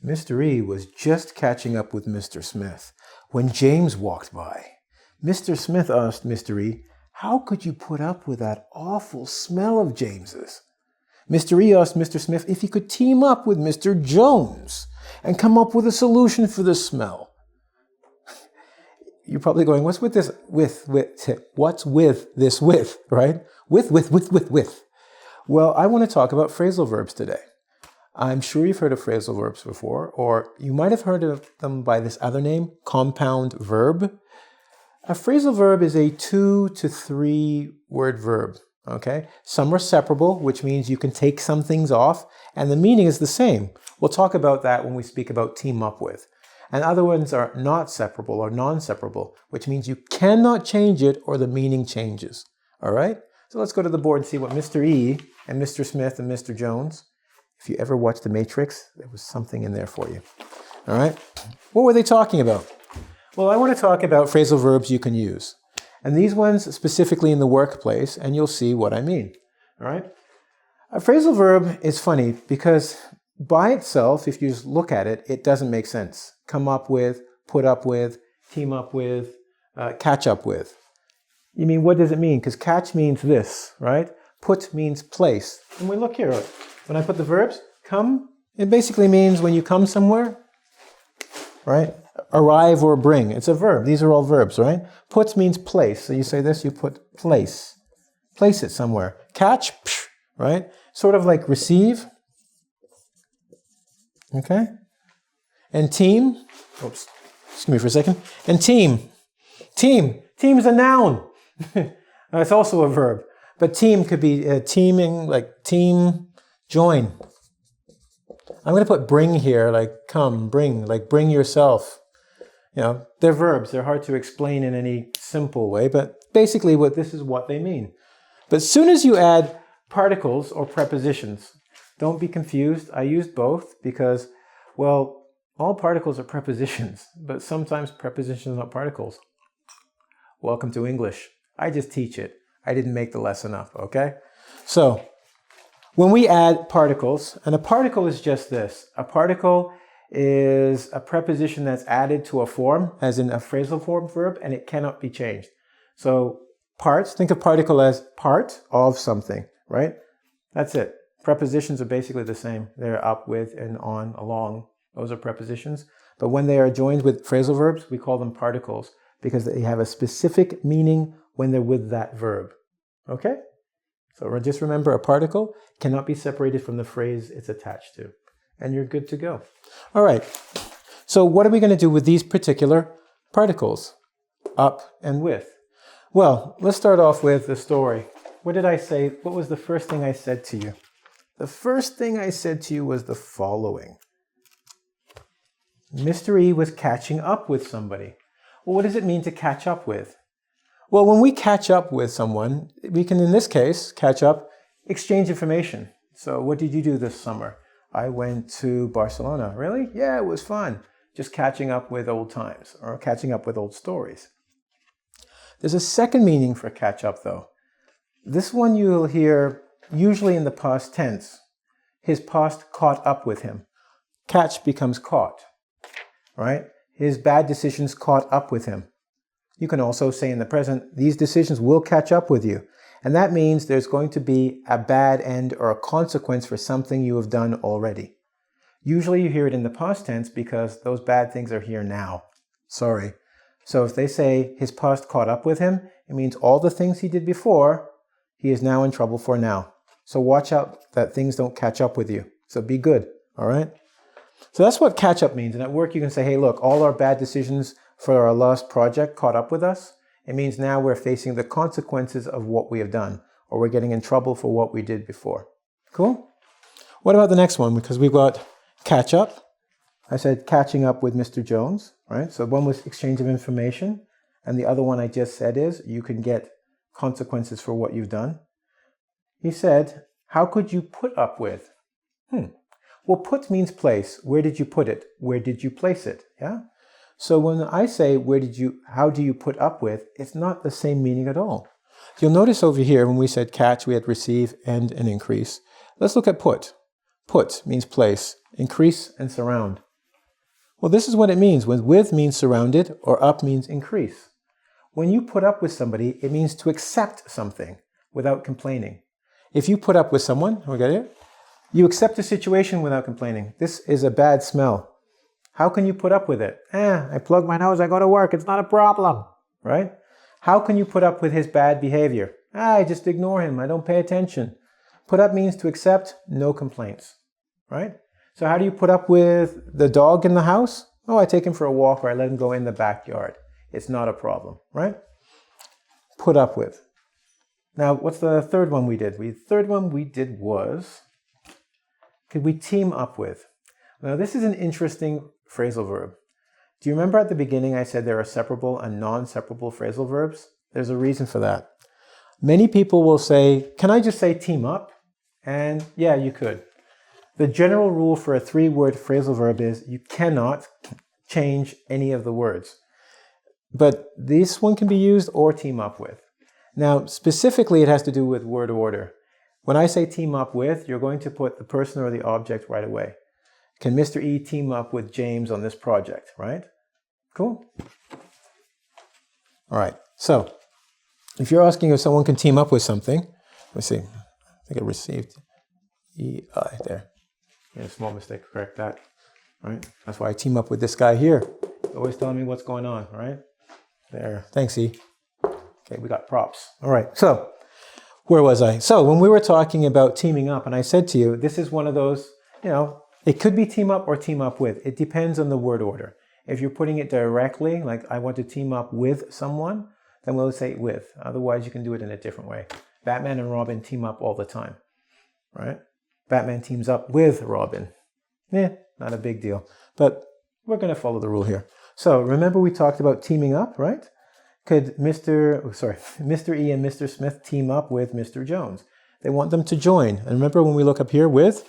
Mr. E was just catching up with Mr. Smith when James walked by. Mr. Smith asked Mr. E, "How could you put up with that awful smell of James's?" Mr. E asked Mr. Smith if he could team up with Mr. Jones and come up with a solution for the smell. You're probably going, what's with this what's with this with, right? With. Well, I want to talk about phrasal verbs today. I'm sure you've heard of phrasal verbs before, or you might have heard of them by this other name, compound verb. A phrasal verb is a 2 to 3 word verb, okay? Some are separable, which means you can take some things off, and the meaning is the same. We'll talk about that when we speak about team up with. And other ones are not separable or non-separable, which means you cannot change it or the meaning changes, all right? So let's go to the board and see what Mr. E and Mr. Smith and Mr. Jones, if you ever watched The Matrix, there was something in there for you, all right? What were they talking about? Well, I want to talk about phrasal verbs you can use. And these ones specifically in the workplace, and you'll see what I mean, all right? A phrasal verb is funny because by itself, if you just look at it, it doesn't make sense. Come up with, put up with, team up with, catch up with. You mean, what does it mean? Because catch means this, right? Put means place. And we look here, when I put the verbs, come, it basically means when you come somewhere, right? Arrive or bring. It's a verb. These are all verbs, right? Put means place. So you say this, you put place. Place it somewhere. Catch, right? Sort of like receive. Okay? And team. Oops. Excuse me for a second. And team. Team. Team is a noun. It's also a verb. But team could be teaming, like team, join. I'm going to put bring here, like come, bring, like bring yourself. You know, they're verbs. They're hard to explain in any simple way, but basically this is what they mean. But as soon as you add particles or prepositions, don't be confused. I used both because, well, all particles are prepositions, but sometimes prepositions are not particles. Welcome to English. I just teach it. I didn't make the lesson up, okay? So, when we add particles, and a particle is just this. A particle is a preposition that's added to a form, as in a phrasal form verb, and it cannot be changed. So, parts, think of particle as part of something, right? That's it. Prepositions are basically the same. They're up, with, and on, along. Those are prepositions. But when they are joined with phrasal verbs, we call them particles because they have a specific meaning when they're with that verb. Okay? So just remember, a particle cannot be separated from the phrase it's attached to. And you're good to go. All right. So what are we going to do with these particular particles? Up and with. Well, let's start off with the story. What did I say? What was the first thing I said to you? The first thing I said to you was the following. Mr. E was catching up with somebody. Well, what does it mean to catch up with? Well, when we catch up with someone, we can, in this case, catch up, exchange information. So what did you do this summer? I went to Barcelona. Really? Yeah, it was fun. Just catching up with old times or catching up with old stories. There's a second meaning for catch up, though. This one you'll hear usually in the past tense. His past caught up with him. Catch becomes caught, right? His bad decisions caught up with him. You can also say in the present, these decisions will catch up with you. And that means there's going to be a bad end or a consequence for something you have done already. Usually you hear it in the past tense because those bad things are here now. Sorry. So if they say his past caught up with him, it means all the things he did before, he is now in trouble for now. So watch out that things don't catch up with you. So be good, all right? So that's what catch up means. And at work you can say, hey, look, all our bad decisions for our last project caught up with us. It means now we're facing the consequences of what we have done, or we're getting in trouble for what we did before. Cool? What about the next one? Because we've got catch up. I said catching up with Mr. Jones, right? So one was exchange of information, and the other one I just said is you can get consequences for what you've done. He said, how could you put up with? Well, put means place. Where did you put it? Where did you place it? Yeah? So when I say, how do you put up with, it's not the same meaning at all. You'll notice over here, when we said catch, we had receive, end, and increase. Let's look at put. Put means place, increase, and surround. Well, this is what it means when with means surrounded or up means increase. When you put up with somebody, it means to accept something without complaining. If you put up with someone, we got it? You accept the situation without complaining. This is a bad smell. How can you put up with it? I plug my nose, I go to work, it's not a problem, right? How can you put up with his bad behavior? I just ignore him, I don't pay attention. Put up means to accept, no complaints, right? So how do you put up with the dog in the house? Oh, I take him for a walk or I let him go in the backyard. It's not a problem, right? Put up with. Now, what's the third one we did? The third one we did was, could we team up with? Now, this is an interesting phrasal verb. Do you remember at the beginning I said there are separable and non-separable phrasal verbs? There's a reason for that. Many people will say, can I just say team up? And yeah, you could. The general rule for a three-word phrasal verb is you cannot change any of the words. But this one can be used or team up with. Now, specifically, it has to do with word order. When I say team up with, you're going to put the person or the object right away. Can Mr. E team up with James on this project, right? Cool? All right, so if you're asking if someone can team up with something, let's see, I think I received E-I there. Made a small mistake, correct that, right? That's why I team up with this guy here. He's always telling me what's going on, right? There, thanks E. Okay, we got props. All right, so where was I? So when we were talking about teaming up, and I said to you, this is one of those, it could be team up or team up with. It depends on the word order. If you're putting it directly, like I want to team up with someone, then we'll say with. Otherwise, you can do it in a different way. Batman and Robin team up all the time, right? Batman teams up with Robin. Not a big deal. But we're going to follow the rule here. So remember we talked about teaming up, right? Could Mr. E and Mr. Smith team up with Mr. Jones? They want them to join. And remember when we look up here with,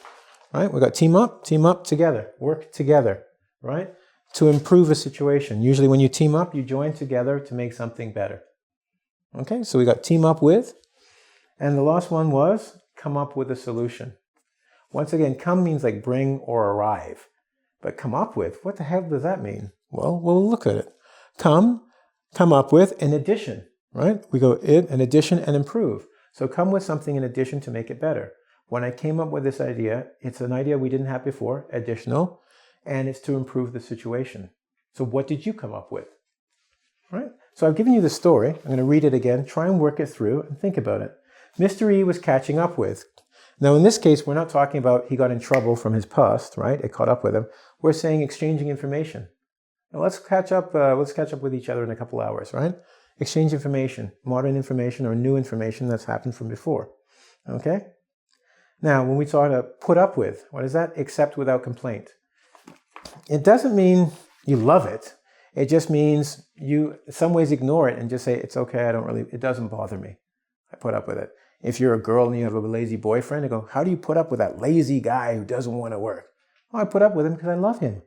right? We got team up together, work together, right? To improve a situation. Usually when you team up, you join together to make something better. Okay, so we got team up with. And the last one was come up with a solution. Once again, come means like bring or arrive. But come up with, what the hell does that mean? Well, we'll look at it. Come up with an addition, right? We go an addition and improve. So come with something in addition to make it better. When I came up with this idea, it's an idea we didn't have before, additional, and it's to improve the situation. So what did you come up with? Right? So I've given you the story. I'm going to read it again, try and work it through and think about it. Mr. E was catching up with. Now in this case, we're not talking about he got in trouble from his past, right? It caught up with him. We're saying exchanging information. Now let's catch up with each other in a couple hours, right? Exchange information, modern information or new information that's happened from before. Okay? Now, when we talk about put up with, what is that? Accept without complaint. It doesn't mean you love it. It just means you, in some ways, ignore it and just say, it's okay, it doesn't bother me. I put up with it. If you're a girl and you have a lazy boyfriend, you go, how do you put up with that lazy guy who doesn't want to work? Oh, I put up with him because I love him,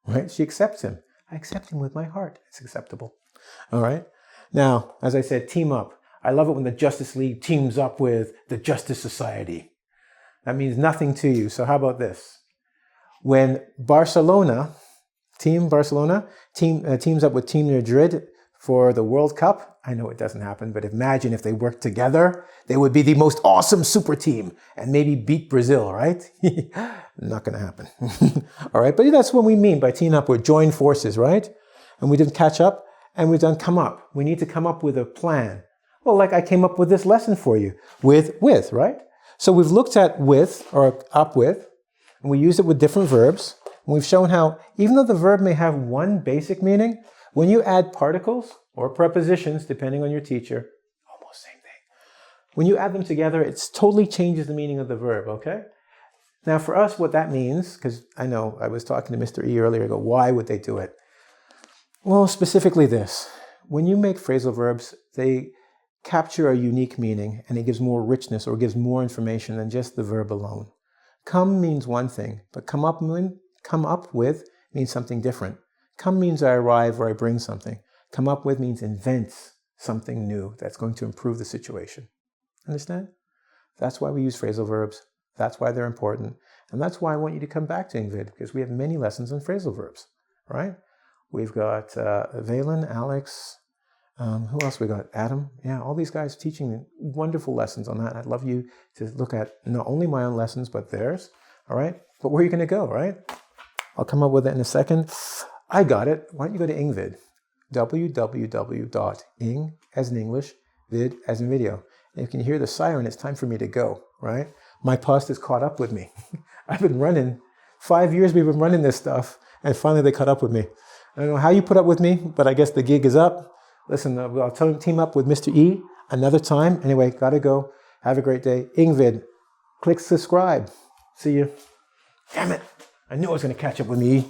right? She accepts him. I accept him with my heart. It's acceptable. All right. Now, as I said, team up. I love it when the Justice League teams up with the Justice Society. That means nothing to you. So how about this? When Team Barcelona teams up with Team Madrid for the World Cup, I know it doesn't happen, but imagine if they worked together, they would be the most awesome super team and maybe beat Brazil, right? Not going to happen. All right, but that's what we mean by team up. We're join forces, right? And we did catch up and we've done come up. We need to come up with a plan. Well, like I came up with this lesson for you with, right? So we've looked at with or up with, and we used it with different verbs. And we've shown how even though the verb may have one basic meaning, when you add particles or prepositions, depending on your teacher, almost same thing. When you add them together, it totally changes the meaning of the verb, okay? Now for us, what that means, because I know I was talking to Mr. E earlier, why would they do it? Well, specifically this. When you make phrasal verbs, they capture a unique meaning and it gives more richness or gives more information than just the verb alone. Come means one thing, but come up with means something different. Come means I arrive or I bring something. Come up with means invents something new that's going to improve the situation. Understand? That's why we use phrasal verbs. That's why they're important. And that's why I want you to come back to engVid, because we have many lessons on phrasal verbs. right? We've got Valen, Alex, who else we got? Adam. Yeah, all these guys teaching wonderful lessons on that. I'd love you to look at not only my own lessons, but theirs, all right? But where are you going to go, right? I'll come up with it in a second. I got it. Why don't you go to engVid? www.ing, as in English, vid, as in video. And you can hear the siren. It's time for me to go, right? My past has caught up with me. I've been running. 5 years we've been running this stuff, and finally they caught up with me. I don't know how you put up with me, but I guess the gig is up. Listen, I'll team up with Mr. E another time. Anyway, gotta go. Have a great day. engVid. Click subscribe. See you. Damn it. I knew I was going to catch up with me.